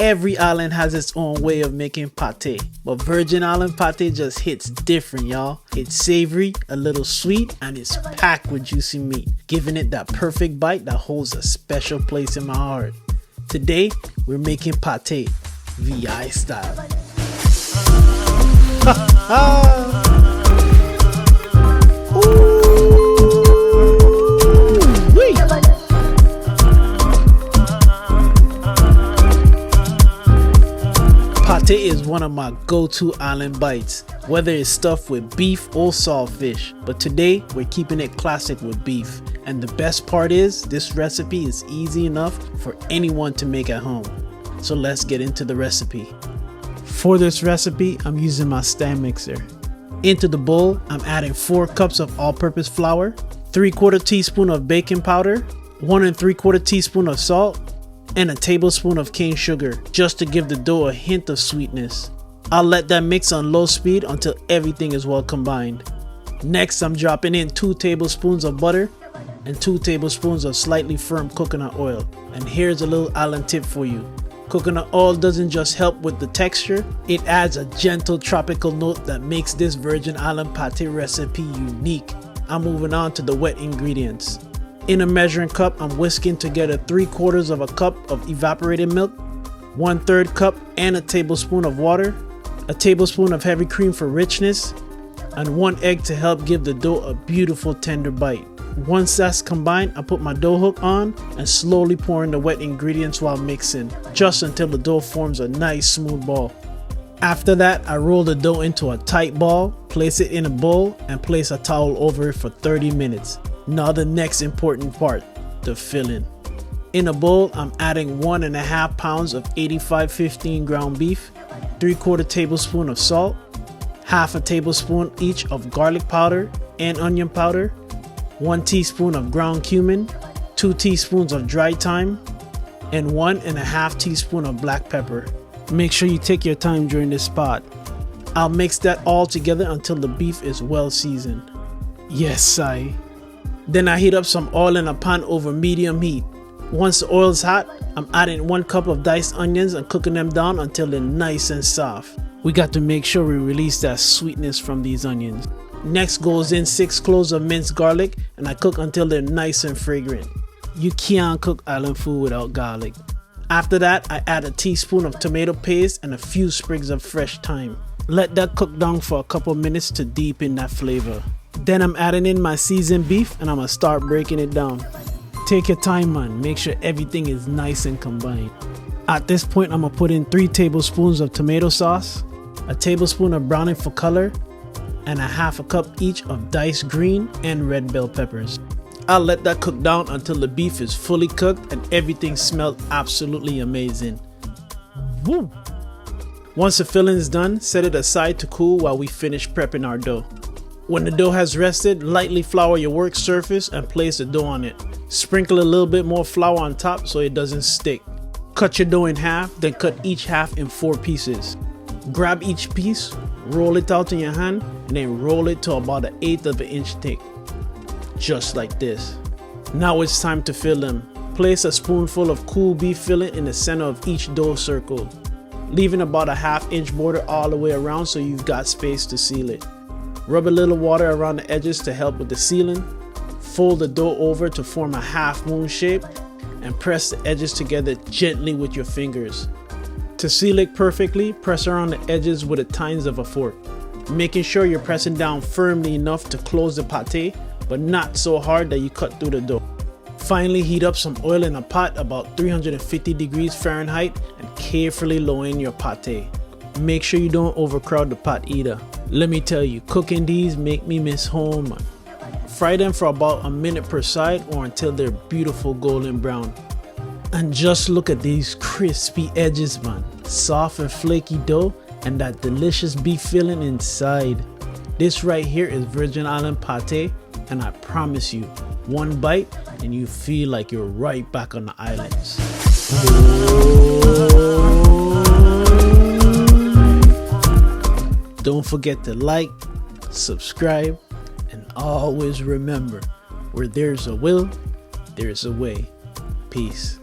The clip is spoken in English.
Every island has its own way of making pate, but Virgin Island pate just hits different, y'all. It's savory, a little sweet, and it's packed with juicy meat, giving it that perfect bite that holds a special place in my heart. Today, we're making pate, VI style. Patté is one of my go-to island bites, whether it's stuffed with beef or saltfish, but today we're keeping it classic with beef. And the best part is, this recipe is easy enough for anyone to make at home. So let's get into the recipe. For this recipe, I'm using my stand mixer. Into the bowl, I'm adding 4 cups of all-purpose flour, 3/4 teaspoon of baking powder, 1 3/4 teaspoon of salt, and a tablespoon of cane sugar, just to give the dough a hint of sweetness. I'll let that mix on low speed until everything is well combined. Next, I'm dropping in 2 tablespoons of butter and 2 tablespoons of slightly firm coconut oil. And here's a little island tip for you. Coconut oil doesn't just help with the texture, it adds a gentle tropical note that makes this Virgin Island pate recipe unique. I'm moving on to the wet ingredients. In a measuring cup, I'm whisking together 3/4 of a cup of evaporated milk, 1/3 cup and a tablespoon of water, a tablespoon of heavy cream for richness, and 1 egg to help give the dough a beautiful tender bite. Once that's combined, I put my dough hook on and slowly pour in the wet ingredients while mixing, just until the dough forms a nice smooth ball. After that, I roll the dough into a tight ball, place it in a bowl, and place a towel over it for 30 minutes. Now the next important part, the filling. In a bowl, I'm adding 1.5 pounds of 85/15 ground beef, 3/4 tablespoon of salt, 1/2 tablespoon each of garlic powder and onion powder, 1 teaspoon of ground cumin, 2 teaspoons of dried thyme, and 1.5 teaspoon of black pepper. Make sure you take your time during this spot. I'll mix that all together until the beef is well seasoned. Yes, Then I heat up some oil in a pan over medium heat. Once the oil is hot, I'm adding 1 cup of diced onions and cooking them down until they're nice and soft. We got to make sure we release that sweetness from these onions. Next goes in 6 cloves of minced garlic, and I cook until they're nice and fragrant. You can't cook island food without garlic. After that, I add a teaspoon of tomato paste and a few sprigs of fresh thyme. Let that cook down for a couple minutes to deepen that flavor. Then I'm adding in my seasoned beef and I'm gonna start breaking it down. Take your time, man, make sure everything is nice and combined. At this point, I'm gonna put in 3 tablespoons of tomato sauce, a tablespoon of browning for color, and a 1/2 cup each of diced green and red bell peppers. I'll let that cook down until the beef is fully cooked and everything smells absolutely amazing. Woo! Once the filling is done, set it aside to cool while we finish prepping our dough. When the dough has rested, lightly flour your work surface and place the dough on it. Sprinkle a little bit more flour on top so it doesn't stick. Cut your dough in half, then cut each half in 4 pieces. Grab each piece, roll it out in your hand, and then roll it to about 1/8 of an inch thick. Just like this. Now it's time to fill them. Place a spoonful of cool beef filling in the center of each dough circle, leaving about a 1/2 inch border all the way around so you've got space to seal it. Rub a little water around the edges to help with the sealing. Fold the dough over to form a half moon shape and press the edges together gently with your fingers. To seal it perfectly, press around the edges with the tines of a fork, making sure you're pressing down firmly enough to close the pate, but not so hard that you cut through the dough. Finally, heat up some oil in a pot about 350 degrees Fahrenheit and carefully lower in your pate. Make sure you don't overcrowd the pot either. Let me tell you, cooking these make me miss home. Fry them for about a minute per side or until they're beautiful golden brown. And just look at these crispy edges, man. Soft and flaky dough and that delicious beef filling inside. This right here is Virgin Island pate, and I promise you, one bite and you feel like you're right back on the islands. Don't forget to like, subscribe, and always remember, where there's a will, there's a way. Peace.